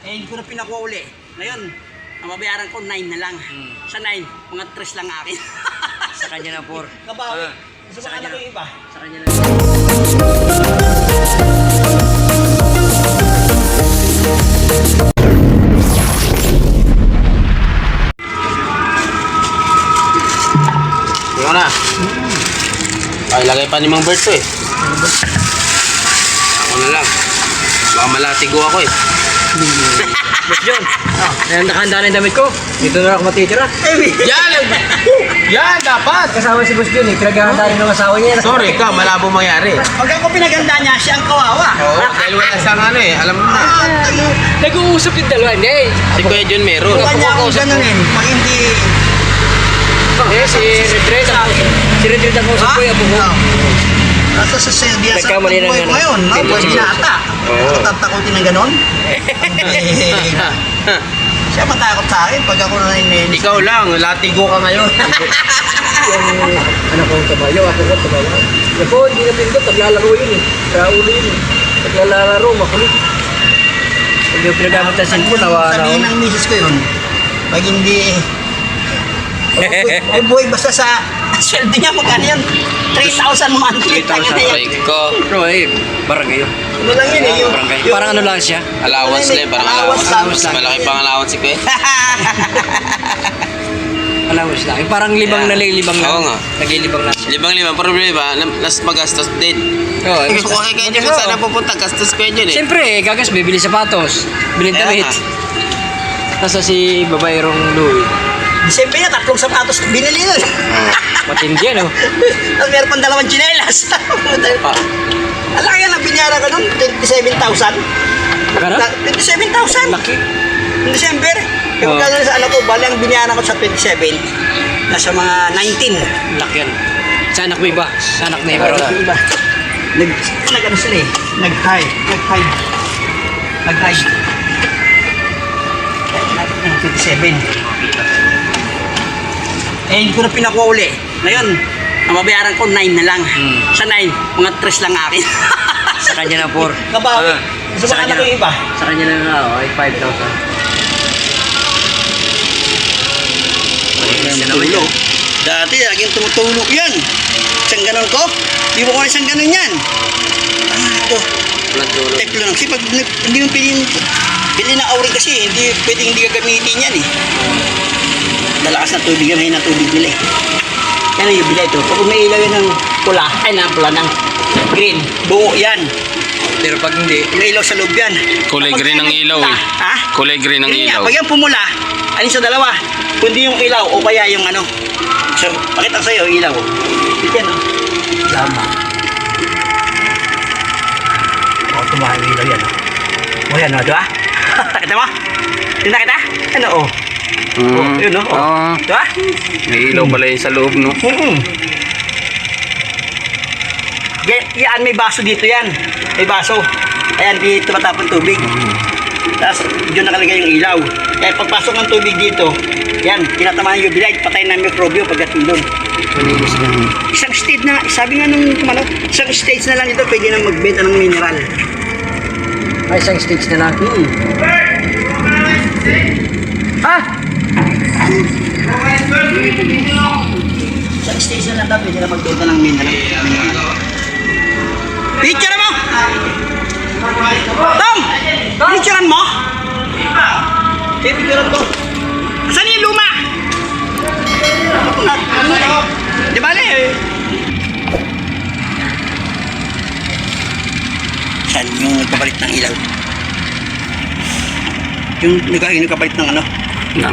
Eh, hindi ko na pinakuha uli. Ngayon, ang mabayaran ko 9 na lang. Sa 9, mga 3 lang akin. Sa kanya na 4. Kabawi. Gusto mo anak yung iba? Sa kanya na. Ikaw na. Ay, lagay pa ni Mang Berto eh. Ako na lang. Baka malatigo ako eh. Boss John, nakahanda na yung damit ko. Dito na ako matitira. Yan! Yan, dapat! Kasama si Boss John eh. Pinaghahanda rin ng asawa niya. Sorry ka, malabo mangyari. Pag ako pinaganda niya, siya ang kawawa. Oo, dahil wala siyang ano eh. Alam mo na. Nag-uusap yung dalawa. Hindi. Si Kuya John meron. Huwag niya akong ganunin. Pag hindi... Si Redred. Si Redred ang usap ko yung buko. At sa Serbia, sa Nagkamali ng buhay ko ano. ngayon, no? Pwede binata. Oo. Tatakotin ng ganon. Siya matakot sa akin pag ako na nininis. Ikaw lang, latigo ka ngayon. Yung anak ko tabayo, ako ko tabayo. Ako, hindi na pindot. Naglalaro yun eh. Sa ulo yun eh. Naglalaro, makulit. Pag yung pinagamit na cellphone, nawa na. Sabihin ng misis ko yun, pag hindi... Ay boy, basta sa sweldo niya, magkano yan? 3,000 monthly. 3,000. Ay ko. Pero eh, barangay yun. Ano lang yun eh, yung... Parang ano lang siya. Allowance lang, parang allowance. Allowance Mas malaki pang allowance si Kuya. Allowance lang. Yung parang libang na lilibang lang. Oo nga. Naglilibang lang siya. Libang-libang, problema, nas magastos din. Oo. Gusto ko kay Kuya John, sana pupunta, gastos Kuya John eh. Siyempre, gagas, bibili sapatos. Bilhin Kaya damit. nga. Nasa si babayrong Louie. December niya, 3 sapatos binili nun. Matindi yan, oh. Tapos meron pang 2 tsinelas. Ang laki yan, binayaran ko nun, 27,000. Gano'n? 27,000. Laki. Noong December. Yung Oo. gano'n sa ano ko, bali ang binayaran ko sa 27, nasa mga 19. Laki yan. Sa anak mo iba. Sa anak na iba. Yung iba. Nag-ano sila eh. Nag-hide. Nag-hide. 27. Eh, hindi ko na pinakuha uli. Ngayon, ang mabayaran ko 9 na lang. Sa 9, mga 3 lang akin. Sa kanya na 4. Kabawi. Gusto mo Sa anak kanya yung iba? Sa kanya na nga, oh, ay 5,000. Tulog. Dati, laging tumutulog yan. Isang ganon ko. Di mo ko isang ganon yan. Ito. Teklo lang. Kasi pag hindi mo pili na auring kasi, hindi pwedeng hindi gagamitin yan eh. Lalakas na tubig yan, na tubig nila eh. Yan yung bila ito. Pag may ilaw yan ng pula, ay na pula ng green, buo yan. Pero pag hindi, May ilaw sa loob yan. Kulay Tapos green ang yan, ilaw eh. Ha? Kulay green ang Green nga. ilaw. Pag yan pumula, alin sa dalawa, kundi yung ilaw o kaya yung ano. So, pakita ko sa'yo, ilaw. Dito yan, oh. Lama. O, tumahan yung ilaw yan. O, yan, o, diba? Kita mo? Tinta kita? Ano, o? Yun, o. Diba? May ilaw pala yun sa loob, no? Yan, may baso dito yan. May baso. Ayan, di tumatapon tubig. Tapos, dyan nakalagay yung ilaw. Kaya pagpasok ng tubig dito, yan, tinatamaan yung bilay, patay na mikrobyo pagdating doon. malinis na. Isang stage na, sabi nga nung kumano, isang stage na lang ito, pwede na magbenta ng mineral. Ay, isang stage na lang. Ah! Isang stage na lang daw, pwede na magbenta ng mineral. Picture mo! Tom! Picturean mo? Okay, picturean ko. Saan yung luma? Di ba saan yung nagpapalit ng ilaw? Yung nagkapalit ng ano? No.